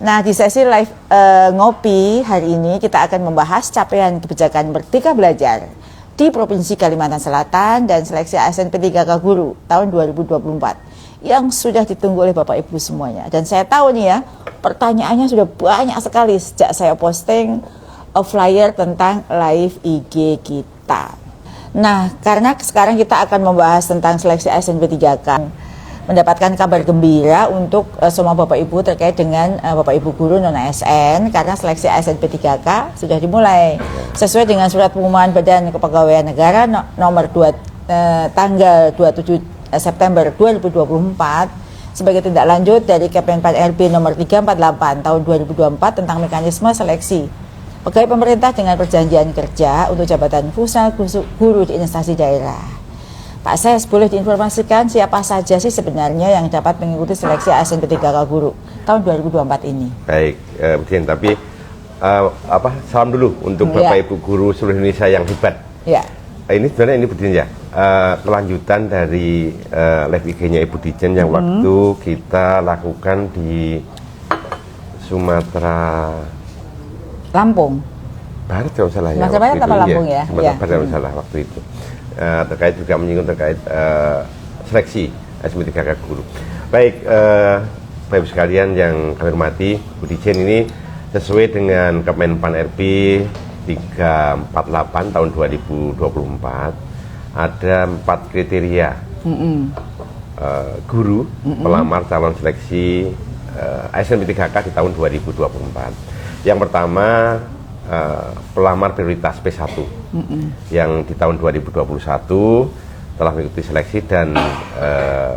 Nah, di sesi live ngopi hari ini kita akan membahas capaian kebijakan Merdeka Belajar di Provinsi Kalimantan Selatan dan seleksi ASN P3K Guru tahun 2024 yang sudah ditunggu oleh Bapak Ibu semuanya. Dan saya tahu nih ya, pertanyaannya sudah banyak sekali sejak saya posting flyer tentang live IG kita. Nah, karena sekarang kita akan membahas tentang seleksi ASN P3K, mendapatkan kabar gembira untuk semua Bapak Ibu terkait dengan Bapak Ibu guru non-ASN karena seleksi ASN P3K sudah dimulai sesuai dengan surat pengumuman Badan Kepegawaian Negara nomor 2 tanggal 27 September 2024 sebagai tindak lanjut dari Kemenpan RB nomor 348 tahun 2024 tentang mekanisme seleksi pegawai pemerintah dengan perjanjian kerja untuk jabatan fungsional guru di instansi daerah. Pak Ses, boleh diinformasikan siapa saja sih sebenarnya yang dapat mengikuti seleksi ASN P3K Guru tahun 2024 ini? Baik, tapi salam dulu untuk Bapak Ibu guru seluruh Indonesia yang hebat. Ya. Ini sebenarnya ini Bu Dijen ya, kelanjutan dari live IG-nya Ibu Dijen yang waktu kita lakukan di Sumatera Lampung. Barat kalau salah ya. Sumatera Barat apa Lampung ya? Sumatera Barat kalau salah waktu itu. Terkait juga menyinggung terkait seleksi ASN P3K Guru. Baik, Bapak Ibu sekalian yang kami hormati, Bu Dijen ini sesuai dengan Kemenpan RB 348 tahun 2024 ada 4 kriteria guru pelamar calon seleksi ASN P3K di tahun 2024. Yang pertama pelamar prioritas P1 yang di tahun 2021 telah mengikuti seleksi dan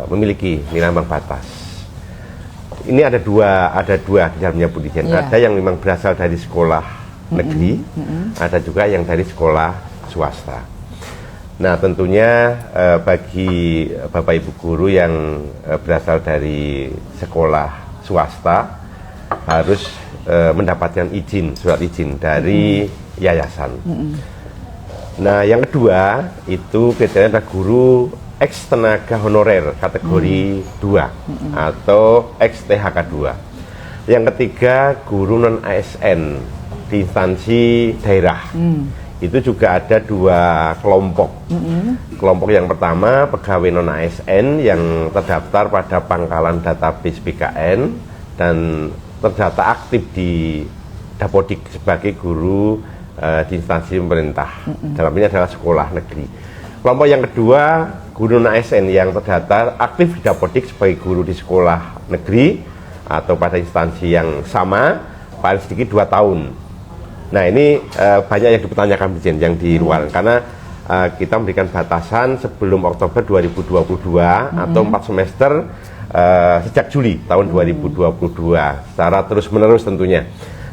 memiliki nilai ambang batas. Ini ada dua di dalamnya Bu Dijen. Ada yang memang berasal dari sekolah negeri, ada juga yang dari sekolah swasta. Nah, tentunya bagi Bapak Ibu guru yang berasal dari sekolah swasta harus mendapatkan surat izin dari yayasan. Nah, yang kedua itu kriteria adalah guru ex tenaga honorer kategori 2 atau ex THK 2. Yang ketiga guru non ASN di instansi daerah. Itu juga ada 2 kelompok. Kelompok yang pertama pegawai non ASN yang terdaftar pada pangkalan database BKN dan terdata aktif di Dapodik sebagai guru di instansi pemerintah. Dalam ini adalah sekolah negeri. Kelompok yang kedua, guru non-ASN yang terdata aktif di Dapodik sebagai guru di sekolah negeri atau pada instansi yang sama, paling sedikit 2 tahun. Nah, ini banyak yang dipertanyakan yang di luar, karena kita memberikan batasan sebelum Oktober 2022 atau 4 semester sejak Juli tahun 2022 secara terus menerus tentunya.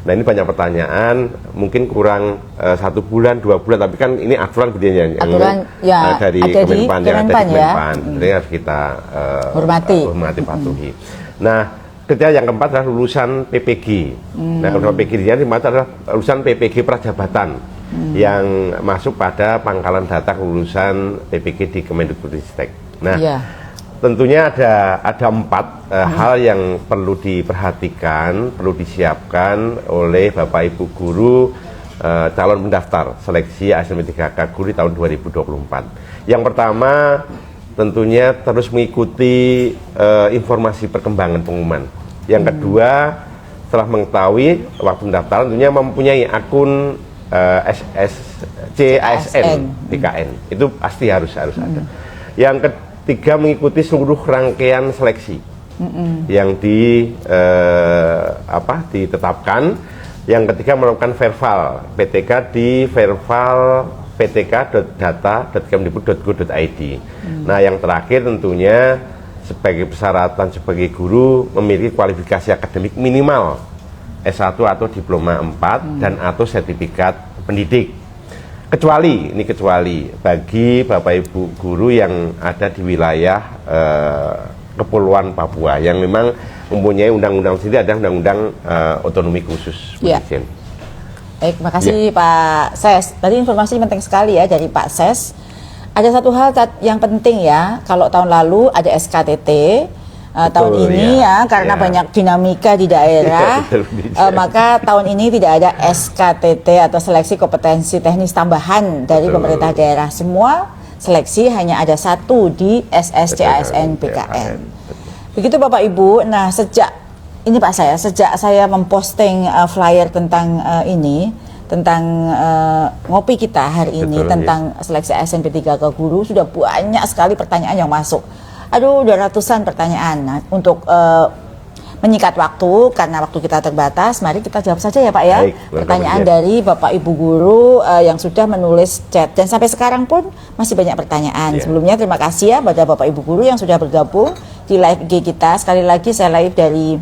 Nah, ini banyak pertanyaan, mungkin kurang 1 bulan 2 bulan, tapi kan ini aturan budayanya yang dari Kemenpan yang ada di Kemenpan, jadi harus kita hormati patuhi. Nah, kriteria yang keempat adalah lulusan PPG. Nah, lulusan PPG ini adalah lulusan PPG Prajabatan yang masuk pada pangkalan data lulusan PPG di Kemendikbudristek. Nah, tentunya ada 4 hal yang perlu diperhatikan, perlu disiapkan oleh Bapak Ibu guru calon pendaftar seleksi ASN P3K Guru di tahun 2024. Yang pertama tentunya terus mengikuti informasi perkembangan pengumuman. Yang kedua, setelah mengetahui waktu pendaftaran tentunya mempunyai akun ASN BKN. Itu pasti harus ada. Yang ketiga, mengikuti seluruh rangkaian seleksi yang ditetapkan. Yang ketiga, melakukan verbal PTK di verbal ptk.data.kemdikbud.go.id. Nah, yang terakhir tentunya sebagai persyaratan sebagai guru memiliki kualifikasi akademik minimal S1 atau diploma 4 dan atau sertifikat pendidik. Kecuali bagi Bapak Ibu guru yang ada di wilayah Kepulauan Papua yang memang mempunyai undang-undang sendiri, ada undang-undang otonomi khusus. Baik, makasih Pak Ses. Tadi informasi penting sekali ya dari Pak Ses. Ada satu hal yang penting ya, kalau tahun lalu ada SKTT, tahun ini ya karena banyak dinamika di daerah, maka tahun ini tidak ada SKTT atau seleksi kompetensi teknis tambahan dari pemerintah daerah. Semua seleksi hanya ada satu di SSCASN PKN. Begitu Bapak Ibu. Nah, sejak saya memposting flyer tentang tentang ngopi kita hari ini, tentang seleksi ASN P3K Guru, sudah banyak sekali pertanyaan yang masuk. Aduh, udah ratusan pertanyaan. Nah, untuk menyingkat waktu, karena waktu kita terbatas, mari kita jawab saja ya Pak ya. Baik, pertanyaan dari Bapak Ibu Guru yang sudah menulis chat. Dan sampai sekarang pun masih banyak pertanyaan. Sebelumnya terima kasih ya pada Bapak Ibu Guru yang sudah bergabung di live IG kita. Sekali lagi saya live dari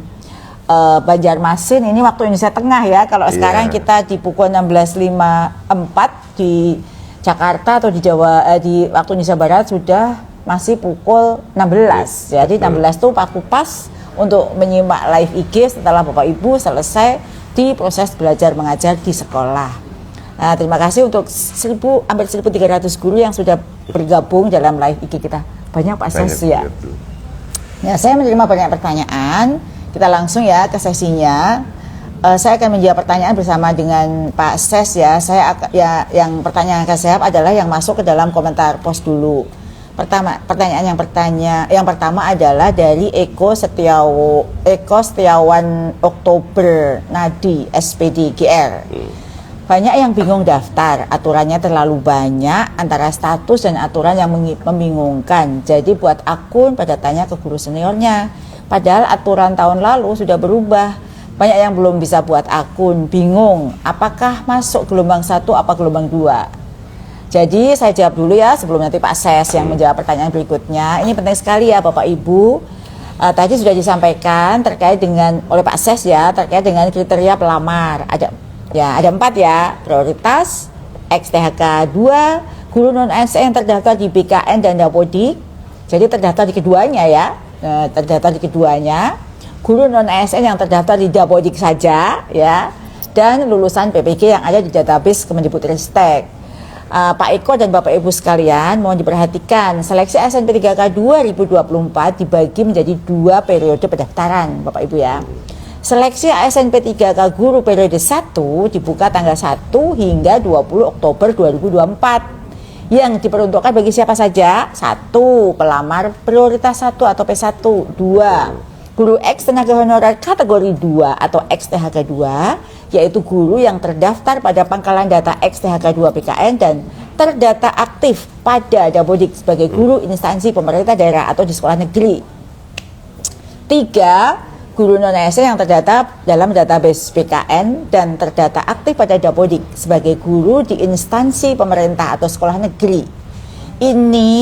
Banjarmasin, ini waktu Indonesia Tengah ya. Kalau sekarang kita di pukul 16.54 di Jakarta atau di Jawa, di waktu Indonesia Barat sudah masih pukul 16. Jadi 16 itu waktu pas untuk menyimak live IG setelah Bapak Ibu selesai di proses belajar mengajar di sekolah. Nah, terima kasih untuk hampir 1.300 guru yang sudah bergabung dalam live IG kita. Banyak Pak Ses ya. Nah, saya menerima banyak pertanyaan. Kita langsung ya ke sesinya. Saya akan menjawab pertanyaan bersama dengan Pak Ses ya. Yang pertanyaan yang saya jawab adalah yang masuk ke dalam komentar post dulu. Pertanyaan yang pertama adalah dari Eko Setiawan Oktober Nadi SPD GR. Banyak yang bingung daftar, aturannya terlalu banyak, antara status dan aturan yang membingungkan. Jadi buat akun pada tanya ke guru seniornya. Padahal aturan tahun lalu sudah berubah. Banyak yang belum bisa buat akun, bingung apakah masuk gelombang 1 apa gelombang 2. Jadi saya jawab dulu ya sebelum nanti Pak Ses yang menjawab pertanyaan berikutnya. Ini penting sekali ya Bapak Ibu. Tadi sudah disampaikan terkait dengan oleh Pak Ses ya, terkait dengan kriteria pelamar. Ada 4 ya. Prioritas, XTHK 2, guru non ASN yang terdaftar di BKN dan Dapodik. Jadi terdaftar di keduanya ya. Terdaftar di keduanya. Guru non ASN yang terdaftar di Dapodik saja ya. Dan lulusan PPG yang ada di database Kemendikbudristek. Pak Eko dan Bapak Ibu sekalian, mohon diperhatikan, seleksi ASN P3K 2024 dibagi menjadi 2 periode pendaftaran, Bapak Ibu ya. Seleksi ASN P3K Guru periode 1 dibuka tanggal 1 hingga 20 Oktober 2024. Yang diperuntukkan bagi siapa saja? 1. Pelamar prioritas 1 atau P1. 2. Guru X tenaga honorer kategori 2 atau XTHK 2, yaitu guru yang terdaftar pada pangkalan data XTHK 2 PKN dan terdata aktif pada Dapodik sebagai guru instansi pemerintah daerah atau di sekolah negeri. 3. Guru non-ASN yang terdata dalam database PKN dan terdata aktif pada Dapodik sebagai guru di instansi pemerintah atau sekolah negeri. Ini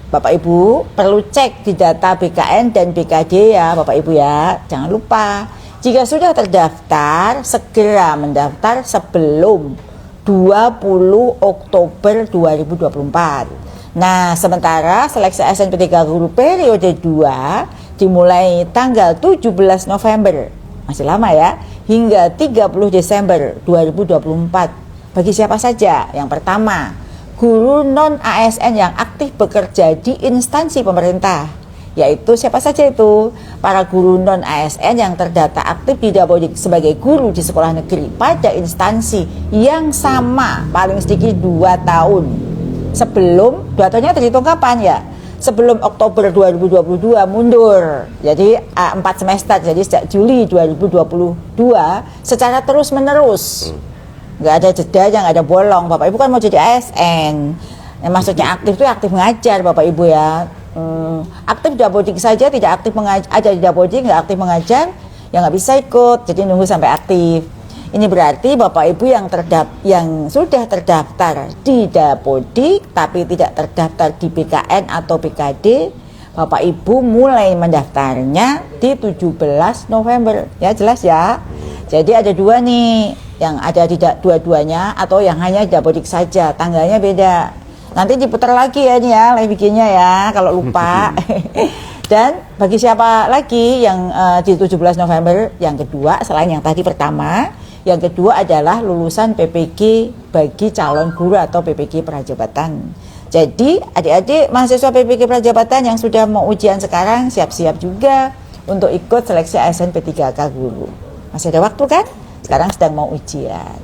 Bapak Ibu perlu cek di data BKN dan BKD ya Bapak Ibu ya. Jangan lupa, jika sudah terdaftar, segera mendaftar sebelum 20 Oktober 2024. Nah, sementara seleksi ASN P3K Guru periode 2 dimulai tanggal 17 November, masih lama ya, hingga 30 Desember 2024. Bagi siapa saja? Yang pertama, guru non-ASN yang aktif bekerja di instansi pemerintah, yaitu siapa saja itu? Para guru non-ASN yang terdata aktif di Dapodik sebagai guru di sekolah negeri pada instansi yang sama paling sedikit 2 tahun sebelum, 2 tahunnya terhitung kapan ya? Sebelum Oktober 2022 mundur, jadi 4 semester, jadi sejak Juli 2022 secara terus menerus, nggak ada jeda, nggak ada bolong. Bapak Ibu kan mau jadi ASN, maksudnya aktif itu aktif mengajar Bapak Ibu ya. Aktif Dapodik saja tidak aktif mengajar, ada di Dapodik nggak aktif mengajar ya nggak bisa ikut, jadi nunggu sampai aktif. Ini berarti Bapak Ibu yang sudah terdaftar di Dapodik tapi tidak terdaftar di BKN atau BKD, Bapak Ibu mulai mendaftarnya di 17 November ya, jelas ya. Jadi ada 2 nih, yang ada di dua-duanya atau yang hanya Dapodik saja, tanggalnya beda. Nanti diputar lagi ya nih ya live bikinnya ya kalau lupa. Dan bagi siapa lagi yang di 17 November, yang kedua selain yang tadi pertama, yang kedua adalah lulusan PPG bagi calon guru atau PPG prajabatan. Jadi adik-adik mahasiswa PPK Prajabatan yang sudah mau ujian sekarang siap-siap juga untuk ikut seleksi ASN P3K Guru. Masih ada waktu kan? Sekarang sedang mau ujian.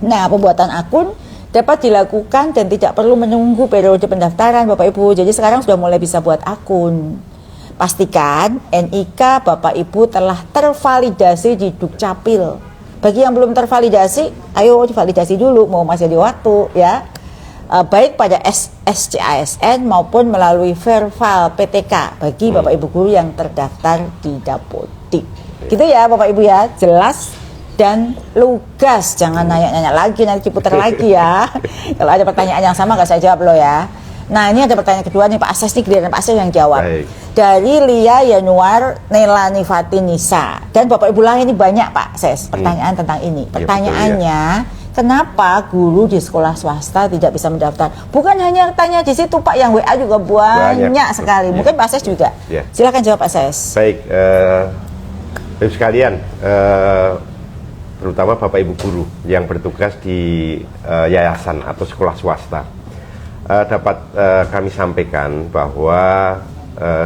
Nah, pembuatan akun dapat dilakukan dan tidak perlu menunggu periode pendaftaran Bapak Ibu. Jadi sekarang sudah mulai bisa buat akun. Pastikan NIK Bapak Ibu telah tervalidasi di Dukcapil. Bagi yang belum tervalidasi, ayo divalidasi dulu, mau masih ada waktu ya. Baik pada SCASN maupun melalui Verval PTK bagi Bapak Ibu guru yang terdaftar di Dapodik. Gitu ya Bapak Ibu ya, jelas dan lugas, jangan nanya-nanya lagi, nanti diputar lagi ya. Kalau ada pertanyaan yang sama nggak saya jawab loh ya. Nah ini ada pertanyaan kedua nih Pak Ases, nih giliran Pak Ases yang jawab. Baik. Dari Lia Yanuar Nelani Fatinisa. Dan Bapak Ibu lain ini banyak Pak Ases pertanyaan tentang ini. Pertanyaannya, kenapa guru di sekolah swasta tidak bisa mendaftar? Bukan hanya tanya di situ Pak, yang WA juga banyak sekali. Mungkin Pak Ases juga. Silakan jawab Pak Ases. Baik, Bapak sekalian, terutama Bapak Ibu guru yang bertugas di yayasan atau sekolah swasta, dapat kami sampaikan bahwa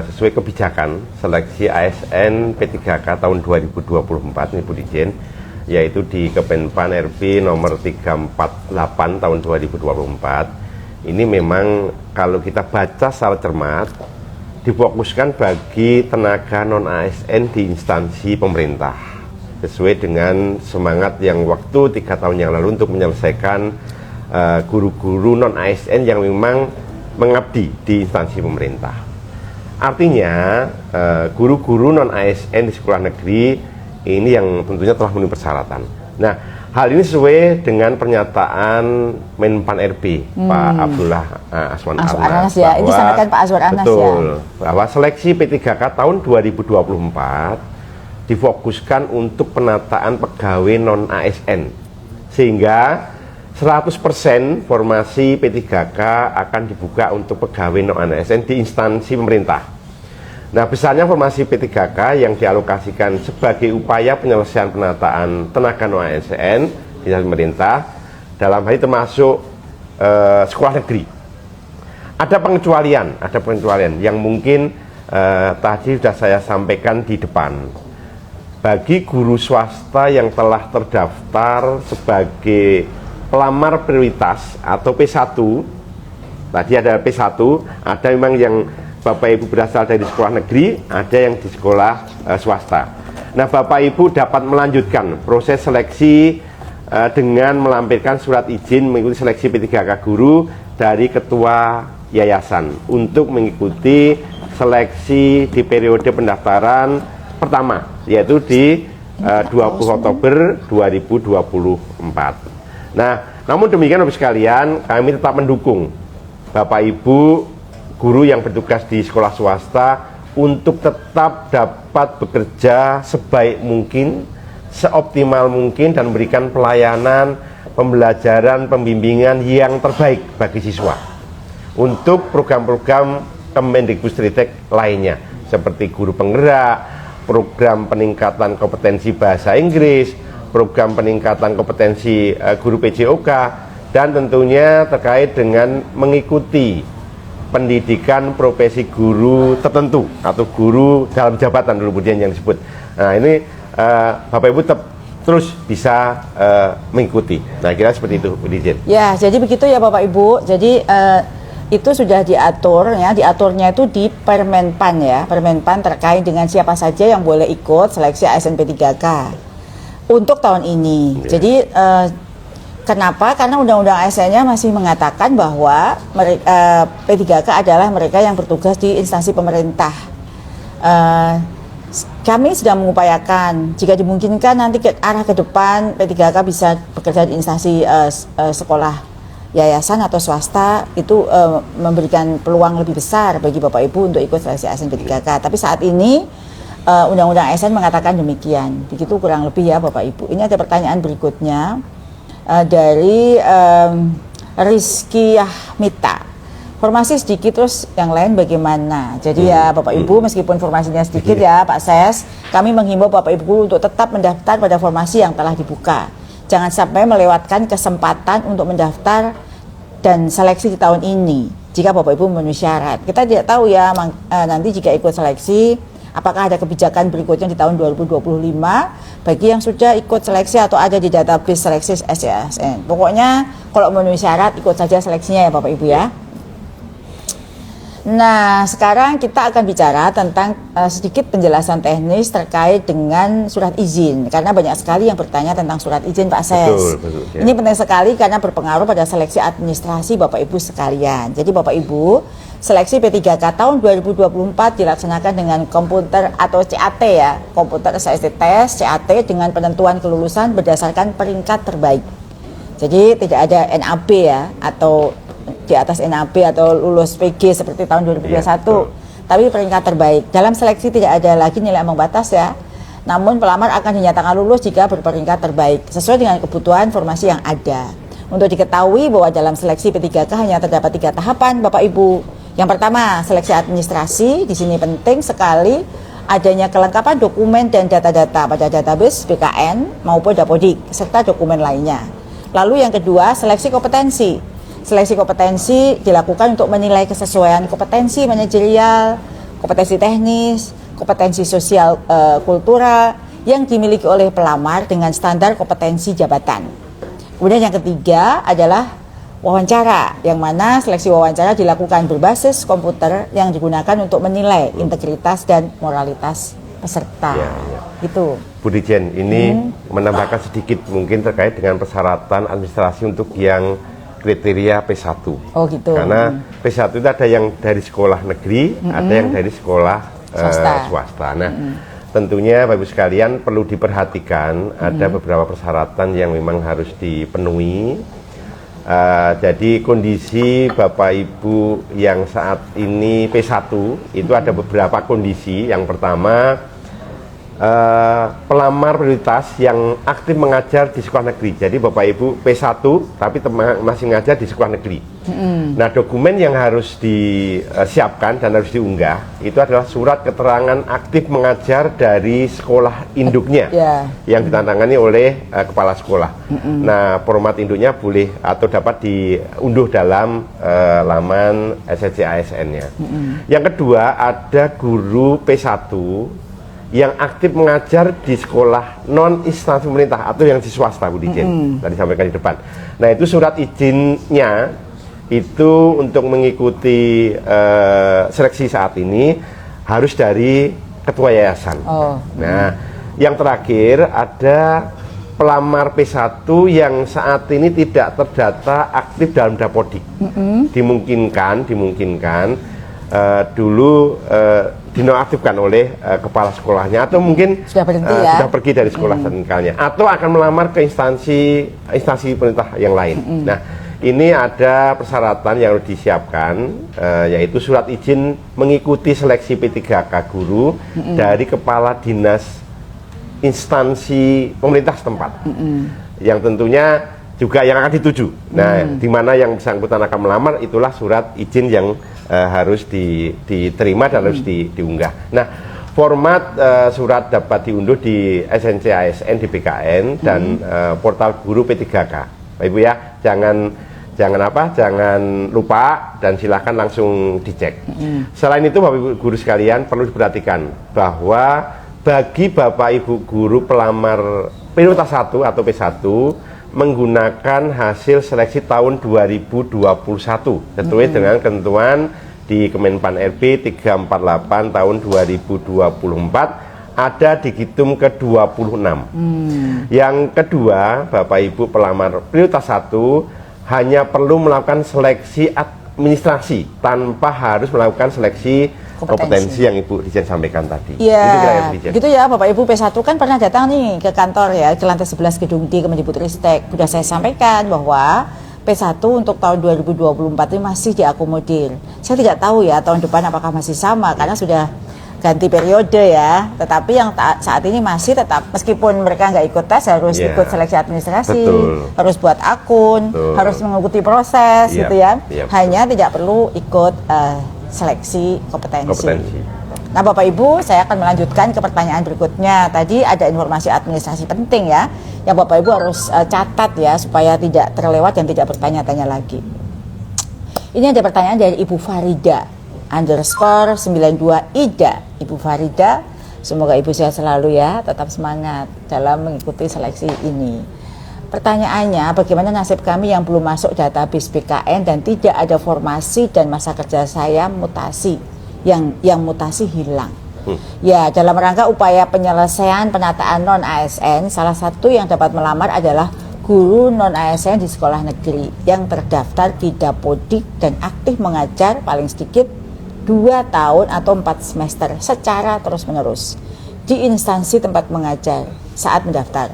sesuai kebijakan seleksi ASN P3K tahun 2024 ini Bu Dijen, yaitu di Kemenpan RB nomor 348 tahun 2024, ini memang kalau kita baca secara cermat difokuskan bagi tenaga non ASN di instansi pemerintah sesuai dengan semangat yang waktu 3 tahun yang lalu untuk menyelesaikan guru-guru non ASN yang memang mengabdi di instansi pemerintah. Artinya guru-guru non ASN di sekolah negeri ini yang tentunya telah memenuhi persyaratan. Nah, hal ini sesuai dengan pernyataan Menpan RB Pak Abdullah Aswan Anas ya. Ini disampaikan Pak Aswan Anas betul, ya. Bahwa seleksi P3K tahun 2024 difokuskan untuk penataan pegawai non ASN, sehingga 100% formasi P3K akan dibuka untuk pegawai non ASN di instansi pemerintah. Nah, besarnya formasi P3K yang dialokasikan sebagai upaya penyelesaian penataan tenaga non ASN di instansi pemerintah, dalam hal ini termasuk sekolah negeri. Ada pengecualian yang mungkin tadi sudah saya sampaikan di depan. Bagi guru swasta yang telah terdaftar sebagai pelamar prioritas atau P1, tadi ada P1, ada memang yang Bapak Ibu berasal dari sekolah negeri, ada yang di sekolah swasta. Nah, Bapak Ibu dapat melanjutkan proses seleksi dengan melampirkan surat izin mengikuti seleksi P3K guru dari ketua yayasan untuk mengikuti seleksi di periode pendaftaran pertama, yaitu di 20 Oktober 2024. Nah, namun demikian Bapak sekalian, kami tetap mendukung Bapak Ibu guru yang bertugas di sekolah swasta untuk tetap dapat bekerja sebaik mungkin, seoptimal mungkin, dan memberikan pelayanan, pembelajaran, pembimbingan yang terbaik bagi siswa untuk program-program Kemendikbudristek lainnya seperti guru penggerak, program peningkatan kompetensi bahasa Inggris, program peningkatan kompetensi guru PJOK, dan tentunya terkait dengan mengikuti pendidikan profesi guru tertentu atau guru dalam jabatan dulu kemudian yang disebut. Nah, ini Bapak Ibu tetap terus bisa mengikuti. Nah, kira seperti itu Bu Dijen. Ya, jadi begitu ya Bapak Ibu. Jadi itu sudah diatur ya, diaturnya itu di Permenpan ya. Permenpan terkait dengan siapa saja yang boleh ikut seleksi ASN P3K untuk tahun ini. Jadi kenapa? Karena Undang-Undang ASN-nya masih mengatakan bahwa P3K adalah mereka yang bertugas di instansi pemerintah. Kami sedang mengupayakan jika dimungkinkan nanti ke arah ke depan P3K bisa bekerja di instansi sekolah yayasan atau swasta, itu memberikan peluang lebih besar bagi Bapak Ibu untuk ikut seleksi ASN P3K. Tapi saat ini Undang-Undang ASN mengatakan demikian. Begitu kurang lebih ya Bapak Ibu. Ini ada pertanyaan berikutnya dari Rizky Ahmita. Formasi sedikit, terus yang lain bagaimana? Jadi ya Bapak Ibu, meskipun formasinya sedikit ya Pak Ses, kami menghimbau Bapak Ibu untuk tetap mendaftar pada formasi yang telah dibuka. Jangan sampai melewatkan kesempatan untuk mendaftar dan seleksi di tahun ini jika Bapak Ibu memenuhi syarat. Kita tidak tahu ya nanti jika ikut seleksi apakah ada kebijakan berikutnya di tahun 2025 bagi yang sudah ikut seleksi atau ada di database seleksi SCASN. Pokoknya kalau memenuhi syarat ikut saja seleksinya ya Bapak Ibu ya. Nah, sekarang kita akan bicara tentang sedikit penjelasan teknis terkait dengan surat izin. Karena banyak sekali yang bertanya tentang surat izin Pak Ses. Betul, ya. Ini penting sekali karena berpengaruh pada seleksi administrasi Bapak Ibu sekalian. Jadi Bapak Ibu, seleksi P3K tahun 2024 dilaksanakan dengan komputer atau CAT ya. Komputer Assessment Test, CAT dengan penentuan kelulusan berdasarkan peringkat terbaik. Jadi tidak ada NAB ya, atau di atas NAB atau lulus PG seperti tahun 2021, ya, tapi peringkat terbaik. Dalam seleksi tidak ada lagi nilai ambang batas ya, namun pelamar akan dinyatakan lulus jika berperingkat terbaik sesuai dengan kebutuhan formasi yang ada. Untuk diketahui bahwa dalam seleksi P3K hanya terdapat 3 tahapan Bapak Ibu. Yang pertama, seleksi administrasi. Di sini penting sekali adanya kelengkapan dokumen dan data-data pada database BKN maupun Dapodik serta dokumen lainnya. Lalu yang kedua, seleksi kompetensi. Seleksi kompetensi dilakukan untuk menilai kesesuaian kompetensi manajerial, kompetensi teknis, kompetensi sosial kultural yang dimiliki oleh pelamar dengan standar kompetensi jabatan. Kemudian yang ketiga adalah wawancara, yang mana seleksi wawancara dilakukan berbasis komputer yang digunakan untuk menilai integritas dan moralitas peserta. Ya. Gitu. Bu Dirjen, ini menambahkan sedikit mungkin terkait dengan persyaratan administrasi untuk yang kriteria P1. Oh gitu. Karena P1 itu ada yang dari sekolah negeri, ada yang dari sekolah swasta. Nah, tentunya Bapak Ibu sekalian perlu diperhatikan ada beberapa persyaratan yang memang harus dipenuhi. Jadi kondisi Bapak Ibu yang saat ini P1 itu ada beberapa kondisi. Yang pertama, pelamar prioritas yang aktif mengajar di sekolah negeri. Jadi Bapak Ibu P1 tapi masih mengajar di sekolah negeri. Nah, dokumen yang harus disiapkan dan harus diunggah itu adalah surat keterangan aktif mengajar dari sekolah induknya yang ditandatangani oleh kepala sekolah. Nah, format induknya boleh atau dapat diunduh dalam laman SCASN-nya. Yang kedua, ada guru P1 yang aktif mengajar di sekolah non instansi pemerintah atau yang di swasta, Bu Dirjen, tadi sampaikan di depan. Nah, itu surat izinnya itu untuk mengikuti seleksi saat ini harus dari ketua yayasan. Nah, yang terakhir ada pelamar P1 yang saat ini tidak terdata aktif dalam Dapodik. Dimungkinkan dulu dinonaktifkan oleh kepala sekolahnya atau mungkin sudah berhenti sudah pergi dari sekolah tinggalnya atau akan melamar ke instansi pemerintah yang lain. Nah, ini ada persyaratan yang harus disiapkan, yaitu surat izin mengikuti seleksi P3K guru dari kepala dinas instansi pemerintah setempat, yang tentunya juga yang akan dituju. Nah, di mana yang bersangkutan akan melamar, itulah surat izin yang harus diterima dan harus diunggah. Nah, format surat dapat diunduh di SNCASN di BKN dan portal guru P3K. Bapak Ibu ya, jangan lupa dan silahkan langsung dicek. Selain itu Bapak Ibu guru sekalian perlu diperhatikan bahwa bagi Bapak Ibu guru pelamar prioritas 1 atau P1 menggunakan hasil seleksi tahun 2021 sesuai dengan ketentuan di Kemenpan RB 348 tahun 2024 ada di Digitum ke-26. Yang kedua, Bapak Ibu pelamar prioritas 1 hanya perlu melakukan seleksi administrasi tanpa harus melakukan seleksi kompetensi yang Ibu Dirjen sampaikan tadi. Iya, gitu ya Bapak Ibu. P1 kan pernah datang nih ke kantor ya, ke lantai 11 gedung D Kemendikbudristek. Sudah saya sampaikan bahwa P1 untuk tahun 2024 ini masih diakomodir. Saya tidak tahu ya tahun depan apakah masih sama karena sudah ganti periode ya. Tetapi yang saat ini masih tetap, meskipun mereka nggak ikut tes harus ikut seleksi administrasi, harus buat akun, harus mengikuti proses gitu ya. Hanya tidak perlu ikut seleksi kompetensi. Nah Bapak Ibu, saya akan melanjutkan ke pertanyaan berikutnya. Tadi ada informasi administrasi penting ya, yang Bapak Ibu harus catat ya supaya tidak terlewat dan tidak bertanya-tanya lagi. Ini ada pertanyaan dari Ibu Farida underscore 92 Ida. Ibu Farida, semoga Ibu sehat selalu ya, tetap semangat dalam mengikuti seleksi ini. Pertanyaannya, bagaimana nasib kami yang belum masuk database BKN dan tidak ada formasi dan masa kerja saya mutasi, yang mutasi hilang. Ya, dalam rangka upaya penyelesaian penataan non-ASN, salah satu yang dapat melamar adalah guru non-ASN di sekolah negeri yang terdaftar di Dapodik dan aktif mengajar paling sedikit 2 tahun atau 4 semester secara terus-menerus di instansi tempat mengajar saat mendaftar.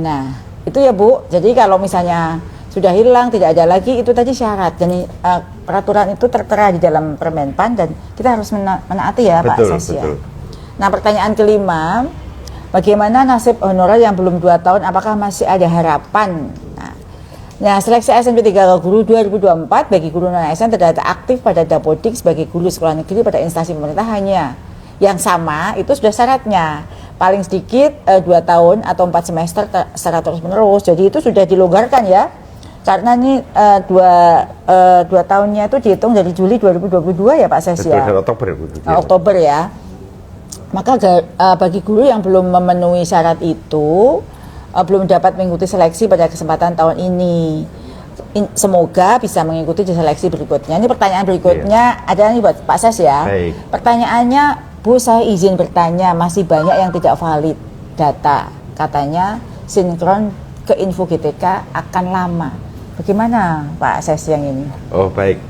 Nah, itu ya Bu. Jadi kalau misalnya sudah hilang, tidak ada lagi, itu tadi syarat. Jadi peraturan itu tertera di dalam Permenpan dan kita harus menaati ya Pak Ses ya. Nah, pertanyaan kelima, bagaimana nasib honorer yang belum 2 tahun, apakah masih ada harapan? Nah, seleksi ASN P3K Guru 2024 bagi guru non-ASN terdata aktif pada Dapodik sebagai guru sekolah negeri pada instansi pemerintah hanya yang sama, itu sudah syaratnya paling sedikit 2 tahun atau 4 semester secara terus-menerus. Jadi itu sudah dilonggarkan ya. Karena ini dua tahunnya itu dihitung dari Juli 2022 ya Pak Ses ya. Oktober ya. Maka bagi guru yang belum memenuhi syarat itu belum dapat mengikuti seleksi pada kesempatan tahun ini. Semoga bisa mengikuti di seleksi berikutnya. Ini pertanyaan berikutnya ada nih buat Pak Ses ya. Baik. Pertanyaannya, Bu, saya izin bertanya, masih banyak yang tidak valid data. Katanya sinkron ke info GTK akan lama. Bagaimana Pak Ses yang ini? Oh baik,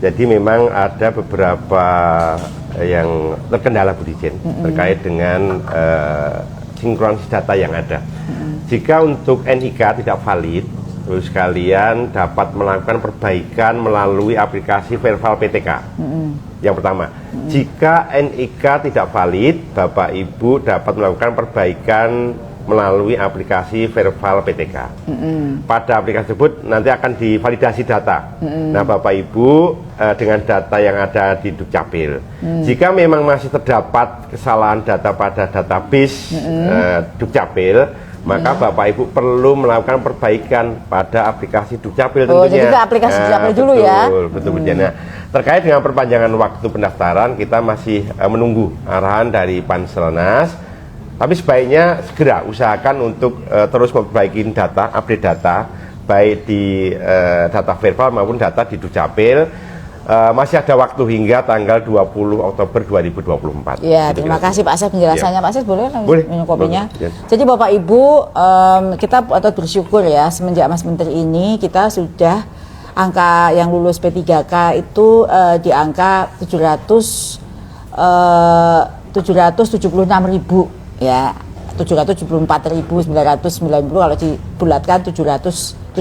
jadi memang ada beberapa yang terkendala Bu Dijen terkait dengan sinkronis data yang ada. Jika untuk NIK tidak valid, terus kalian dapat melakukan perbaikan melalui aplikasi Verval PTK. Yang pertama, jika NIK tidak valid, Bapak Ibu dapat melakukan perbaikan melalui aplikasi Verval PTK. Pada aplikasi tersebut nanti akan divalidasi data. Nah, Bapak Ibu dengan data yang ada di Dukcapil. Jika memang masih terdapat kesalahan data pada database Dukcapil, maka Bapak Ibu perlu melakukan perbaikan pada aplikasi Dukcapil tentunya. Oh, jadi ke aplikasi Dukcapil dulu betul, ya. Betul. Nah, terkait dengan perpanjangan waktu pendaftaran, kita masih menunggu arahan dari Panselnas. Tapi sebaiknya segera usahakan untuk terus memperbaiki data, update data, baik di data Verval maupun data di Dukcapil. Masih ada waktu hingga tanggal 20 Oktober 2024. Ya, terima kasih Pak Ses penjelasannya. Ya. Pak Ses boleh minum kopinya? Ya. Jadi Bapak Ibu, kita patut bersyukur ya, semenjak Mas Menteri ini kita sudah angka yang lulus P3K itu di angka 776.000 ya, 774.990 kalau dibulatkan 775.000.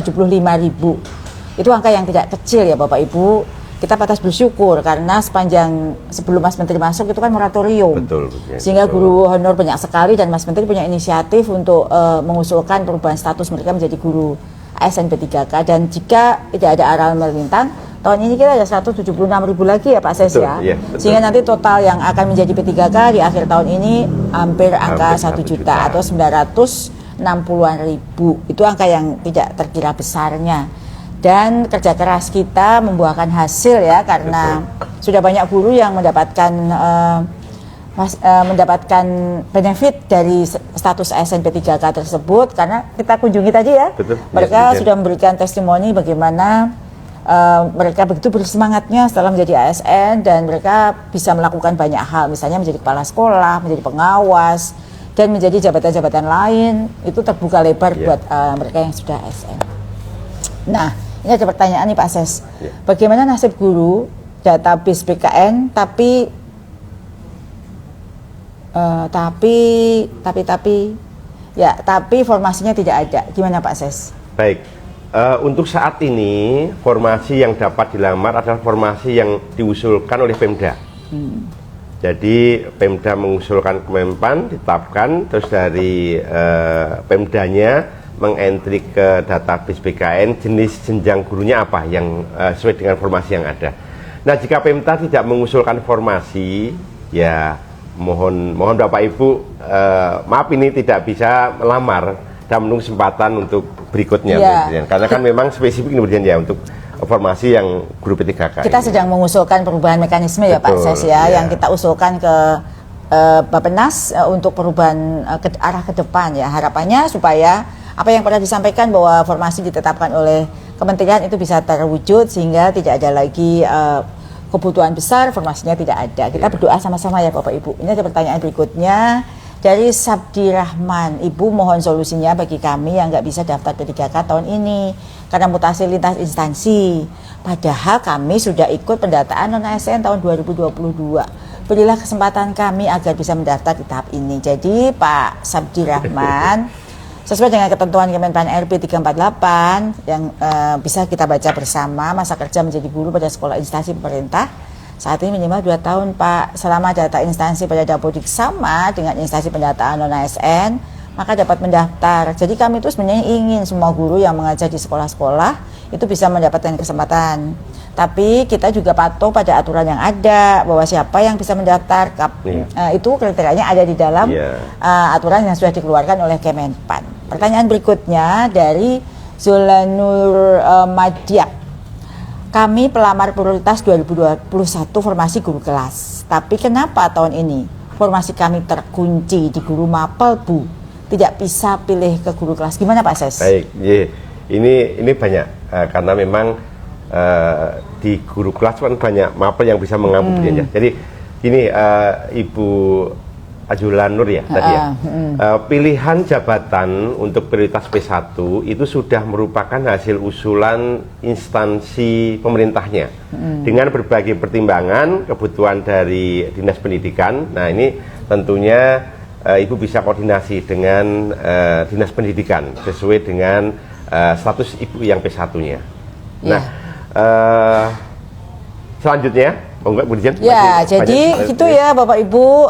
Itu angka yang tidak kecil ya Bapak Ibu. Kita patut bersyukur karena sepanjang sebelum Mas Menteri masuk itu kan moratorium. Betul. Sehingga guru honor banyak sekali dan Mas Menteri punya inisiatif untuk mengusulkan perubahan status mereka menjadi guru ASN P3K. Dan jika tidak ada arahan melintang, tahun ini kita ada 176.000 lagi ya Pak Ses ya. Sehingga nanti total yang akan menjadi P3K di akhir tahun ini hampir angka 1 juta atau 960-an ribu. Itu angka yang tidak terkira besarnya. Dan kerja keras kita membuahkan hasil ya, karena sudah banyak guru yang mendapatkan benefit dari status ASN P3K tersebut, karena kita kunjungi tadi ya. Mereka sudah memberikan testimoni bagaimana mereka begitu bersemangatnya setelah menjadi ASN dan mereka bisa melakukan banyak hal, misalnya menjadi kepala sekolah, menjadi pengawas, dan menjadi jabatan-jabatan lain. Itu terbuka lebar buat mereka yang sudah ASN. Nah, ini ada pertanyaan nih Pak Ses. Bagaimana nasib guru database BKN tapi formasinya tidak ada. Gimana Pak Ses? Baik. Untuk saat ini formasi yang dapat dilamar adalah formasi yang diusulkan oleh Pemda. Jadi Pemda mengusulkan ke Menpan, ditetapkan, terus dari Pemdanya mengentri ke database BKN jenis jenjang gurunya apa yang sesuai dengan formasi yang ada. Nah, jika Pemda tidak mengusulkan formasi, ya mohon Bapak Ibu maaf ini tidak bisa melamar dan menunggu kesempatan untuk berikutnya, karena kan memang spesifik ini ya untuk formasi yang guru P3K. Kita sedang mengusulkan perubahan mekanisme ya Pak Betul, Ses ya, ya. yang kita usulkan ke Bappenas untuk perubahan arah ke depan ya. Harapannya supaya apa yang pernah disampaikan bahwa formasi ditetapkan oleh kementerian itu bisa terwujud sehingga tidak ada lagi kebutuhan besar, formasinya tidak ada. Kita berdoa sama-sama ya Bapak Ibu. Ini ada pertanyaan berikutnya dari Sabdi Rahman. Ibu mohon solusinya bagi kami yang nggak bisa daftar P3K tahun ini karena mutasi lintas instansi. Padahal kami sudah ikut pendataan non-ASN tahun 2022. Berilah kesempatan kami agar bisa mendaftar di tahap ini. Jadi Pak Sabdi Rahman, sesuai dengan ketentuan Kemenpan RP 348 yang bisa kita baca bersama, masa kerja menjadi guru pada sekolah instansi pemerintah saat ini minimal 2 tahun Pak. Selama data instansi pada Dapodik sama dengan instansi pendataan non-ASN, maka dapat mendaftar. Jadi kami itu sebenarnya ingin semua guru yang mengajar di sekolah-sekolah itu bisa mendapatkan kesempatan. Tapi kita juga patuh pada aturan yang ada bahwa siapa yang bisa mendaftar itu kriterianya ada di dalam aturan yang sudah dikeluarkan oleh Kemenpan. Pertanyaan berikutnya dari Zulanur Madiak. Kami pelamar prioritas 2021 formasi guru kelas. Tapi kenapa tahun ini formasi kami terkunci di guru mapel Bu? Tidak bisa pilih ke guru kelas. Gimana Pak Ses? Baik, ini banyak karena memang di guru kelas kan banyak mapel yang bisa mengampu ya. Jadi ini Ibu Ajulan Nur ya tadi ya. Pilihan jabatan untuk prioritas P1 itu sudah merupakan hasil usulan instansi pemerintahnya dengan berbagai pertimbangan kebutuhan dari Dinas Pendidikan. Nah ini tentunya Ibu bisa koordinasi dengan Dinas Pendidikan sesuai dengan status Ibu yang P1-nya. Nah selanjutnya Bu Dijen, ya, jadi gitu ya Bapak Ibu,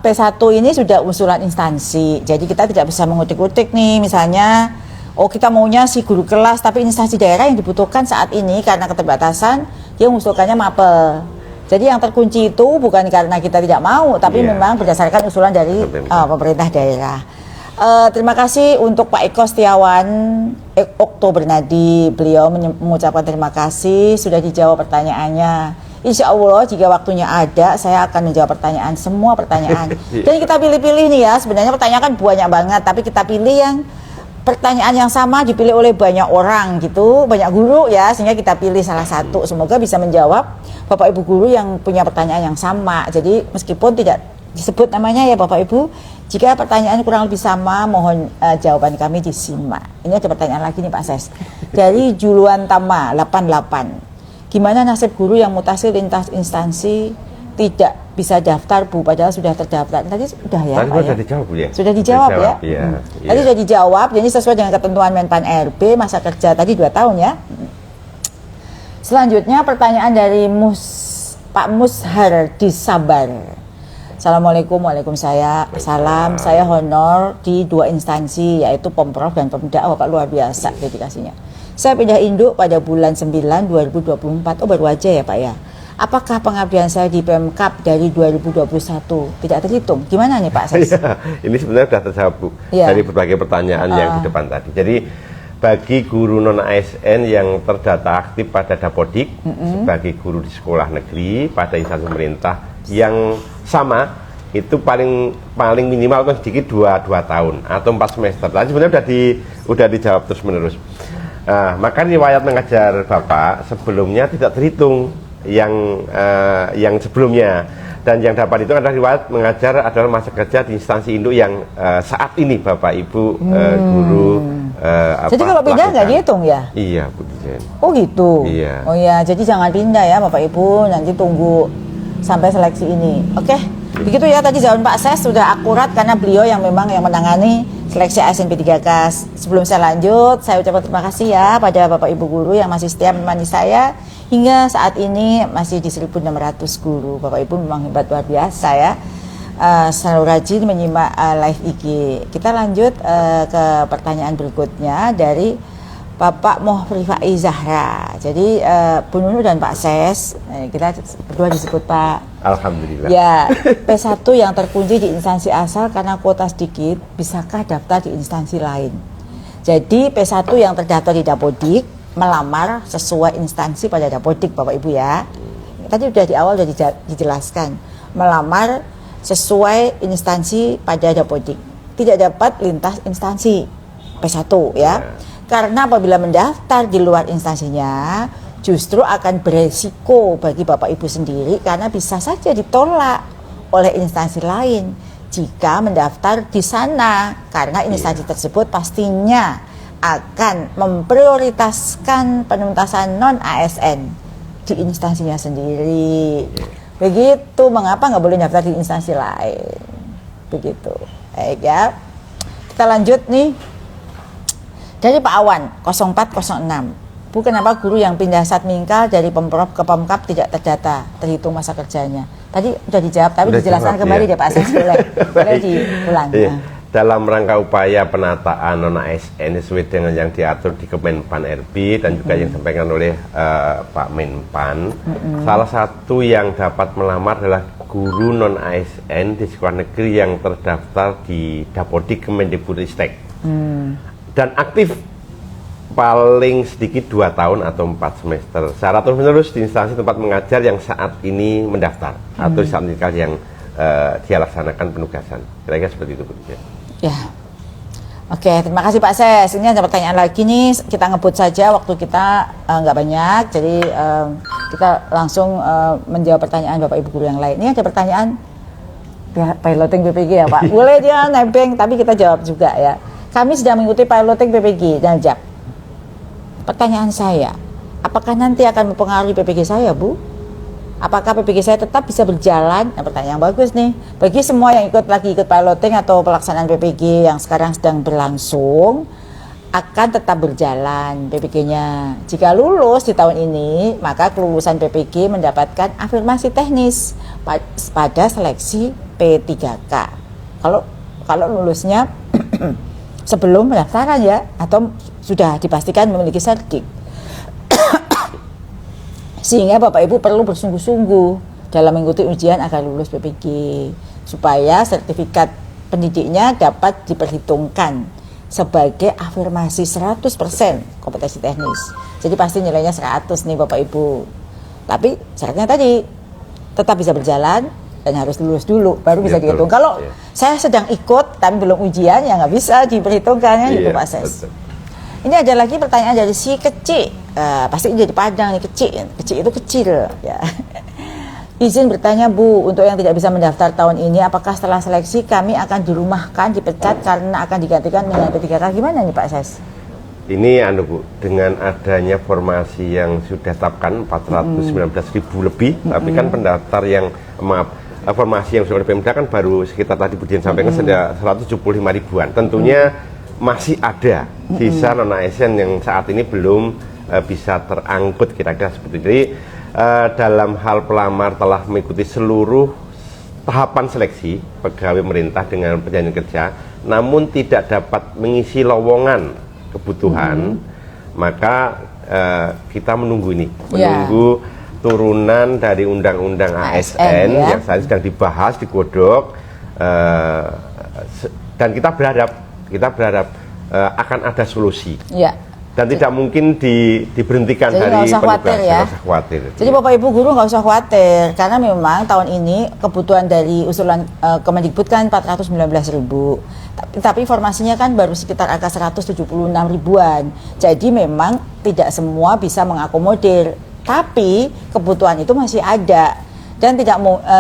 P1 ini sudah usulan instansi. Jadi kita tidak bisa mengutik-utik nih, misalnya kita maunya si guru kelas, tapi instansi daerah yang dibutuhkan saat ini karena keterbatasan dia mengusulkannya mapel. Jadi yang terkunci itu bukan karena kita tidak mau, tapi memang berdasarkan usulan dari pemerintah daerah. Terima kasih untuk Pak Eko Setiawan Oktober Nadi, beliau mengucapkan terima kasih sudah dijawab pertanyaannya. Insya Allah jika waktunya ada saya akan menjawab semua pertanyaan. Dan kita pilih-pilih nih ya, sebenarnya pertanyaan kan banyak banget, tapi kita pilih yang pertanyaan yang sama dipilih oleh banyak orang gitu, banyak guru ya, sehingga kita pilih salah satu. Semoga bisa menjawab Bapak Ibu guru yang punya pertanyaan yang sama. Jadi meskipun tidak disebut namanya ya Bapak Ibu, jika pertanyaan kurang lebih sama, mohon jawaban kami disimak. Ini ada pertanyaan lagi nih Pak Ses. Dari Juluan Tama 88. Gimana nasib guru yang mutasi lintas instansi tidak bisa daftar Bu, padahal sudah terdaftar? Tadi sudah ya Pak sudah ya? dijawab Bu ya? Sudah dijawab ya? Tadi sudah dijawab, jadi sesuai dengan ketentuan Menpan RB, masa kerja tadi 2 tahun ya. Selanjutnya pertanyaan dari Pak Mushar di Sabar. Assalamualaikum, waalaikumsalam. Saya honor di 2 instansi yaitu Pemprov dan Pemda. Bapak luar biasa dedikasinya. Saya pindah induk pada bulan 9 2024. Baru aja ya Pak ya. Apakah pengabdian saya di Pemkab dari 2021 tidak terhitung? Gimana nih Pak Ses? Ini sebenarnya sudah terjawab Bu dari berbagai pertanyaan yang di depan tadi. Jadi bagi guru non ASN yang terdata aktif pada Dapodik sebagai guru di sekolah negeri pada instansi pemerintah yang sama itu paling minimal atau sedikit 2 tahun atau 4 semester. Tadi sebenarnya udah dijawab terus menerus. Maka riwayat mengajar Bapak sebelumnya tidak terhitung yang sebelumnya, dan yang dapat itu adalah riwayat mengajar adalah masa kerja di instansi induk yang saat ini Bapak Ibu guru. Jadi kalau pindah nggak dihitung ya? Iya Bu Dijen. Oh gitu. Iya. Oh ya, jadi jangan pindah ya Bapak Ibu, nanti tunggu sampai seleksi ini. Oke, begitu ya tadi jawaban Pak Ses sudah akurat karena beliau yang memang yang menangani seleksi ASN P3K. Sebelum saya lanjut, saya ucapkan terima kasih ya pada Bapak Ibu guru yang masih setia menemani saya hingga saat ini masih di 1.600 guru. Bapak Ibu memang hebat luar biasa ya. Selalu rajin menyimak live IG. Kita lanjut ke pertanyaan berikutnya dari Bapak Mohrifa'i Zahra. Jadi Bu Nunu dan Pak Ses, kita berdua disebut Pak. Alhamdulillah. Ya, P1 yang terkunci di instansi asal karena kuota sedikit, bisakah daftar di instansi lain? Jadi P1 yang terdaftar di Dapodik melamar sesuai instansi pada Dapodik, Bapak Ibu ya. Tadi udah di awal udah dijelaskan, melamar sesuai instansi pada Dapodik, tidak dapat lintas instansi P1 ya. Karena apabila mendaftar di luar instansinya justru akan beresiko bagi Bapak Ibu sendiri karena bisa saja ditolak oleh instansi lain jika mendaftar di sana, karena instansi tersebut pastinya akan memprioritaskan penuntasan non-ASN di instansinya sendiri. Begitu, mengapa nggak boleh daftar di instansi lain? Begitu. Baik ya. Kita lanjut nih. Dari Pak Awan 0406. Bu, kenapa guru yang pindah Satmingkal dari Pemprov ke Pemkap tidak terdata, terhitung masa kerjanya? Tadi sudah dijawab, tapi dijelaskan kembali deh Pak Ses, boleh diulang. Iya. Dalam rangka upaya penataan non-ASN sesuai dengan yang diatur di Kemenpan RB dan juga yang disampaikan oleh Pak Menpan, salah satu yang dapat melamar adalah guru non-ASN di sekolah negeri yang terdaftar di Dapodik Kemendikbudristek dan aktif paling sedikit 2 tahun atau 4 semester secara terus-menerus di instansi tempat mengajar yang saat ini mendaftar atau di saat yang dia laksanakan penugasan. Kira-kira seperti itu, Bu. Ya, oke, terima kasih Pak Ses. Ini ada pertanyaan lagi nih, kita ngebut saja, waktu kita nggak banyak, jadi kita langsung menjawab pertanyaan Bapak Ibu guru yang lain. Ini ada pertanyaan piloting PPG ya Pak, boleh dia nebeng, tapi kita jawab juga ya. Kami sedang mengikuti piloting PPG dan jawab. Pertanyaan saya, apakah nanti akan mempengaruhi PPG saya, Bu? Apakah PPG saya tetap bisa berjalan? Nah, pertanyaan yang bagus nih. Bagi semua yang ikut piloting atau pelaksanaan PPG yang sekarang sedang berlangsung, akan tetap berjalan PPG-nya. Jika lulus di tahun ini, maka kelulusan PPG mendapatkan afirmasi teknis pada seleksi P3K. Kalau lulusnya sebelum pendaftaran ya, atau sudah dipastikan memiliki sertik. Sehingga Bapak Ibu perlu bersungguh-sungguh dalam mengikuti ujian agar lulus PPG supaya sertifikat pendidiknya dapat diperhitungkan sebagai afirmasi 100% kompetensi teknis. Jadi pasti nilainya 100 nih Bapak Ibu. Tapi syaratnya tadi tetap bisa berjalan dan harus lulus dulu baru bisa dihitung. Kalau saya sedang ikut tapi belum ujian ya nggak bisa diperhitungkan ya gitu Pak Ses. Ini ada lagi pertanyaan dari si kecil. Pasti jadi Padang nih, kecil itu kecil ya. Izin bertanya Bu, untuk yang tidak bisa mendaftar tahun ini, apakah setelah seleksi kami akan dirumahkan, dipecat karena akan digantikan dengan P3K? Gimana nih Pak Ses? Ini Bu, dengan adanya formasi yang sudah tetapkan 419.000 lebih, tapi kan pendaftar yang formasi yang sudah Pemda kan baru sekitar tadi Bu Dian sampaikan sudah 175 ribuan. Tentunya masih ada sisa non-ASN yang saat ini belum bisa terangkut kira-kira seperti itu. Jadi dalam hal pelamar telah mengikuti seluruh tahapan seleksi pegawai pemerintah dengan perjanjian kerja, namun tidak dapat mengisi lowongan kebutuhan, maka kita menunggu ini, menunggu turunan dari undang-undang ASN yang saat ini sedang dibahas, digodok, dan kita berharap akan ada solusi. Dan tidak mungkin diberhentikan dari penugasan, nggak usah khawatir. Jadi Bapak Ibu guru nggak usah khawatir, karena memang tahun ini kebutuhan dari usulan Kemendikbud kan 419.000, tapi formasinya kan baru sekitar angka 176 ribuan. Jadi memang tidak semua bisa mengakomodir, tapi kebutuhan itu masih ada dan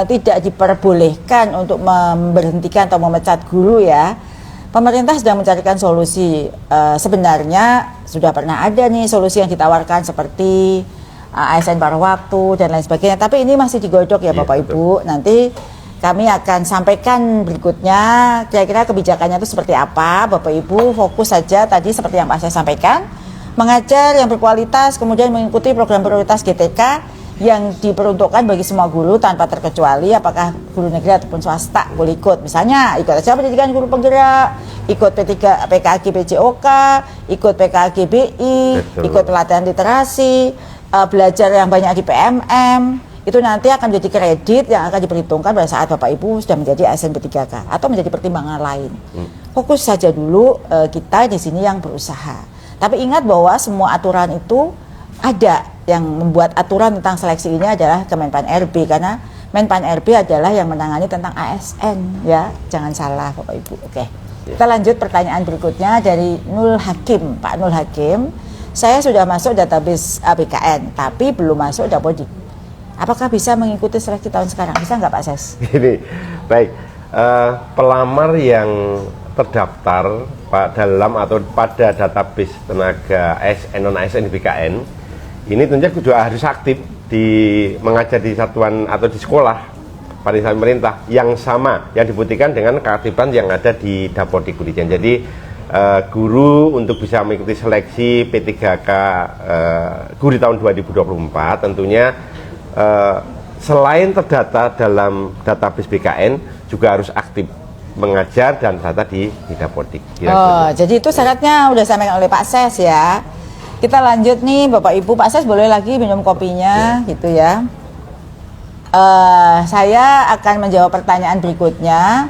tidak diperbolehkan untuk memberhentikan atau memecat guru ya. Pemerintah sedang mencarikan solusi. Sebenarnya sudah pernah ada nih solusi yang ditawarkan seperti ASN paruh waktu dan lain sebagainya. Tapi ini masih digodok ya Bapak Ibu. Nanti kami akan sampaikan berikutnya kira-kira kebijakannya itu seperti apa. Bapak Ibu fokus saja tadi seperti yang Pak saya sampaikan. Mengajar yang berkualitas, kemudian mengikuti program prioritas GTK yang diperuntukkan bagi semua guru tanpa terkecuali apakah guru negeri ataupun swasta boleh ikut. Misalnya ikut aja pendidikan guru penggerak, ikut P3 PKG PJOK, ikut PKG BI, ikut pelatihan literasi, belajar yang banyak di PMM. Itu nanti akan menjadi kredit yang akan diperhitungkan pada saat Bapak Ibu sudah menjadi ASN P3K atau menjadi pertimbangan lain. Fokus saja dulu kita di sini yang berusaha. Tapi ingat bahwa semua aturan itu ada, yang membuat aturan tentang seleksi ini adalah Kemenpan RB, karena Menpan RB adalah yang menangani tentang ASN, ya, jangan salah Bapak Ibu. Oke, kita lanjut pertanyaan berikutnya dari Nul Hakim. Pak Nul Hakim, saya sudah masuk database BKN, tapi belum masuk Dapodik. Apakah bisa mengikuti seleksi tahun sekarang? Bisa nggak Pak Ses? Ini, baik, pelamar yang terdaftar dalam atau pada database tenaga ASN non ASN di BKN ini tentunya juga harus aktif mengajar di satuan atau di sekolah pada instansi pemerintah yang sama yang dibuktikan dengan keaktifan yang ada di Dapodik Bu Dirjen. Jadi guru untuk bisa mengikuti seleksi P3K guru di tahun 2024 tentunya selain terdata dalam database BKN juga harus aktif mengajar dan data di Dapodik. Jadi itu syaratnya udah disampaikan oleh Pak Ses ya. Kita lanjut nih Bapak Ibu. Pak Ses boleh lagi minum kopinya gitu ya. Saya akan menjawab pertanyaan berikutnya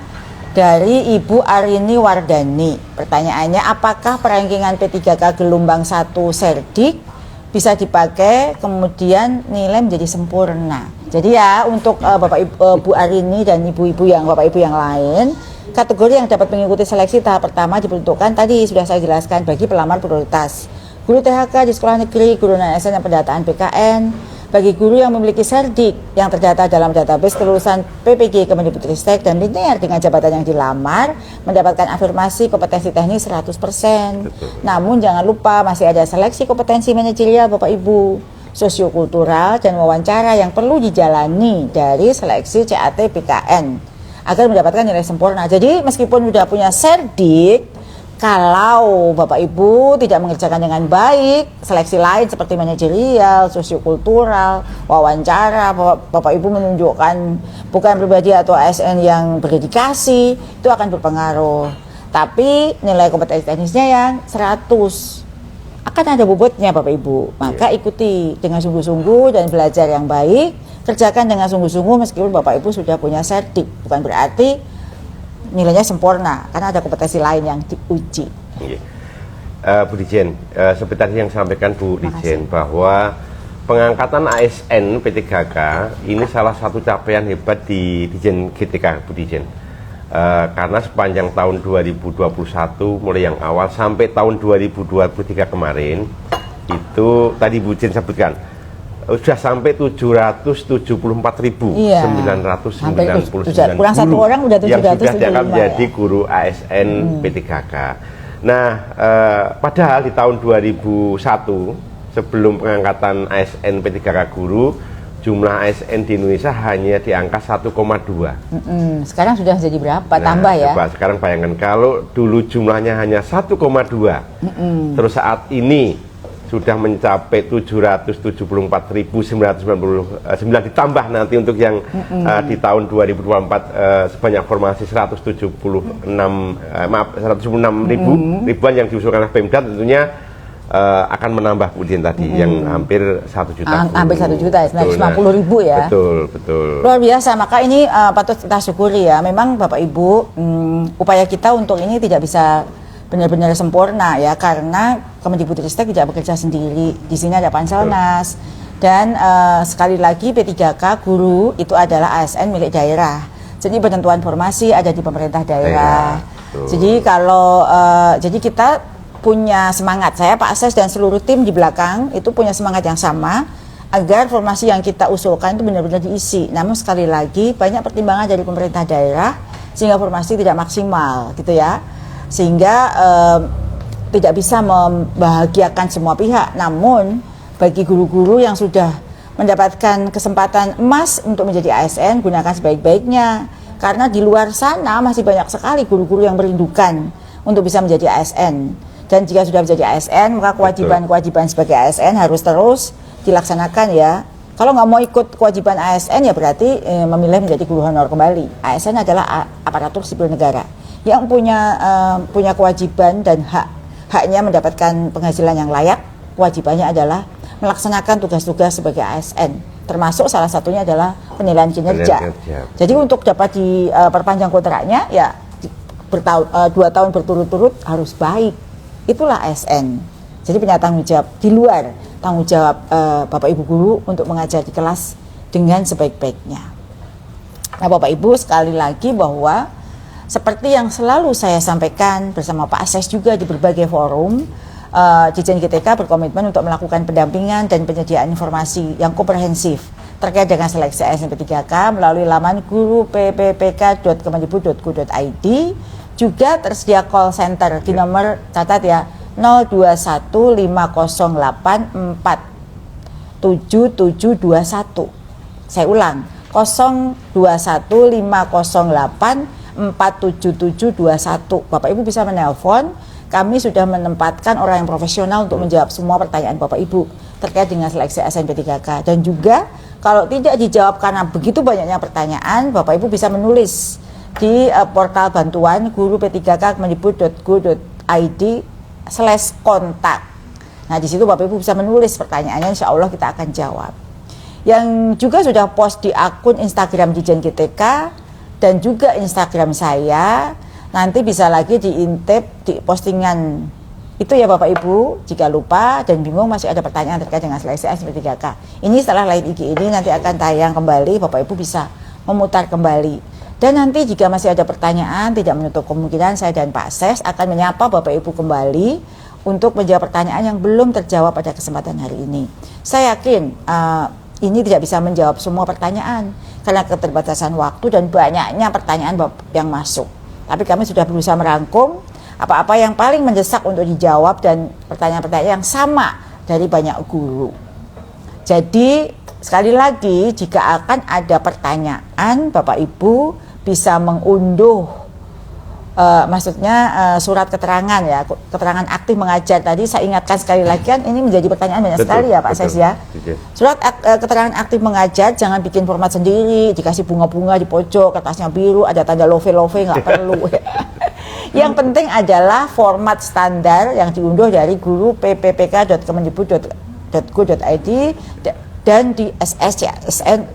dari Ibu Arini Wardani. Pertanyaannya, apakah perankingan P3K gelombang 1 Serdik bisa dipakai kemudian nilai menjadi sempurna? Jadi ya untuk Bapak Ibu Bu Arini dan ibu-ibu yang Bapak Ibu yang lain, kategori yang dapat mengikuti seleksi tahap pertama diperuntukkan tadi sudah saya jelaskan bagi pelamar prioritas. Guru THK di sekolah negeri, guru non-ASN dan pendataan BKN, bagi guru yang memiliki serdik yang terdata dalam database kelulusan PPG Kemendikbudristek dan linear dengan jabatan yang dilamar mendapatkan afirmasi kompetensi teknis 100%. Namun jangan lupa masih ada seleksi kompetensi manajerial Bapak Ibu, sosiokultural dan wawancara yang perlu dijalani dari seleksi CAT BKN agar mendapatkan nilai sempurna. Jadi meskipun sudah punya serdik, kalau Bapak Ibu tidak mengerjakan dengan baik seleksi lain seperti manajerial, sosiokultural, wawancara, Bapak Ibu menunjukkan bukan pribadi atau ASN yang berdedikasi, itu akan berpengaruh. Tapi nilai kompetensi teknisnya yang 100 akan ada bobotnya Bapak Ibu. Maka ikuti dengan sungguh-sungguh dan belajar yang baik, kerjakan dengan sungguh-sungguh meskipun Bapak Ibu sudah punya serdik. Bukan berarti nilainya sempurna, karena ada kompetensi lain yang diuji. Bu Dirjen, seperti yang disampaikan Bu Dirjen bahwa pengangkatan ASN P3K ini salah satu capaian hebat di Dirjen GTK Bu Dirjen. Karena sepanjang tahun 2021 mulai yang awal sampai tahun 2023 kemarin itu tadi Bu Dirjen sebutkan sudah sampai 774.999 kurang satu orang udah 775 yang sudah diangkat menjadi ya. guru ASN P3K. Nah, padahal di tahun 2001 sebelum pengangkatan ASN P3K guru, jumlah ASN di Indonesia hanya di angka 1,2. Sekarang sudah jadi berapa? Tambah ya? Coba sekarang bayangkan kalau dulu jumlahnya hanya 1,2, terus saat ini sudah mencapai 774.999 ditambah nanti untuk yang di tahun 2024 sebanyak formasi 176 ribuan yang diusulkan oleh Pemda tentunya akan menambah Bu Dirjen tadi yang hampir 1 juta. Hampir 1 juta, 950.000 ya. Betul. Luar biasa, maka ini patut kita syukuri ya. Memang Bapak Ibu, upaya kita untuk ini tidak bisa benar-benar sempurna ya, karena Kemendikbudristek tidak bekerja sendiri. Di sini ada Panselnas dan sekali lagi P3K guru itu adalah ASN milik daerah. Jadi penentuan formasi ada di pemerintah daerah. Jadi kalau jadi kita punya semangat, saya Pak Ses dan seluruh tim di belakang itu punya semangat yang sama agar formasi yang kita usulkan itu benar-benar diisi. Namun sekali lagi banyak pertimbangan dari pemerintah daerah sehingga formasi tidak maksimal gitu ya. Sehingga tidak bisa membahagiakan semua pihak. Namun bagi guru-guru yang sudah mendapatkan kesempatan emas untuk menjadi ASN, gunakan sebaik-baiknya, karena di luar sana masih banyak sekali guru-guru yang merindukan untuk bisa menjadi ASN. Dan jika sudah menjadi ASN, maka kewajiban-kewajiban sebagai ASN harus terus dilaksanakan ya. Kalau nggak mau ikut kewajiban ASN ya berarti memilih menjadi guru honor kembali. ASN adalah aparatur sipil negara yang punya kewajiban dan haknya mendapatkan penghasilan yang layak. Kewajibannya adalah melaksanakan tugas-tugas sebagai ASN, termasuk salah satunya adalah penilaian kinerja. Jadi untuk dapat diperpanjang kontraknya ya 2 tahun berturut-turut harus baik. Itulah ASN. Jadi punya tanggung jawab di luar tanggung jawab Bapak Ibu guru untuk mengajar di kelas dengan sebaik-baiknya. Nah Bapak Ibu, sekali lagi bahwa seperti yang selalu saya sampaikan bersama Pak Ases juga di berbagai forum, Ditjen GTK berkomitmen untuk melakukan pendampingan dan penyediaan informasi yang komprehensif terkait dengan seleksi ASN P3K melalui laman guruppk.kemendikbud.go.id. Juga tersedia call center di nomor, catat ya, 0215047721. Saya ulang, 021508477721. Bapak Ibu bisa menelpon. Kami sudah menempatkan orang yang profesional untuk menjawab semua pertanyaan Bapak Ibu terkait dengan seleksi ASN P3K. Dan juga kalau tidak dijawab karena begitu banyaknya pertanyaan, Bapak Ibu bisa menulis di portal bantuan guru P3K kemendikbud.go.id/kontak. Nah di situ Bapak Ibu bisa menulis pertanyaannya, insya Allah kita akan jawab. Yang juga sudah post di akun Instagram Ditjen GTK dan juga Instagram saya, nanti bisa lagi diintip di postingan itu ya Bapak Ibu. Jika lupa dan bingung masih ada pertanyaan terkait dengan seleksi ASN P3K, ini setelah Live IG ini nanti akan tayang kembali, Bapak Ibu bisa memutar kembali. Dan nanti jika masih ada pertanyaan, tidak menutup kemungkinan saya dan Pak Ses akan menyapa Bapak Ibu kembali untuk menjawab pertanyaan yang belum terjawab pada kesempatan hari ini. Saya yakin ini tidak bisa menjawab semua pertanyaan karena keterbatasan waktu dan banyaknya pertanyaan yang masuk. Tapi kami sudah berusaha merangkum apa-apa yang paling mendesak untuk dijawab dan pertanyaan-pertanyaan yang sama dari banyak guru. Jadi sekali lagi, jika akan ada pertanyaan, Bapak Ibu bisa mengunduh surat keterangan ya, keterangan aktif mengajar. Tadi saya ingatkan sekali lagi, kan ini menjadi pertanyaan banyak sekali ya Pak Ses ya. Surat keterangan aktif mengajar jangan bikin format sendiri, dikasih bunga-bunga di pojok, kertasnya biru, ada tanda love-love, nggak perlu. Yang penting adalah format standar yang diunduh dari guru pppk.kemendikbud.go.id dan di ssn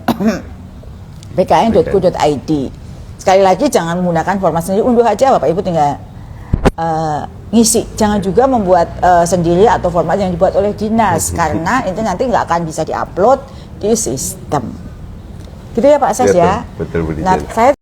bkn.go.id. Sekali lagi jangan menggunakan format sendiri, unduh aja Bapak Ibu tinggal ngisi. Jangan juga membuat sendiri atau format yang dibuat oleh dinas karena itu nanti nggak akan bisa diupload di sistem. Gitu ya Pak Ses ya. Betul, nah, saya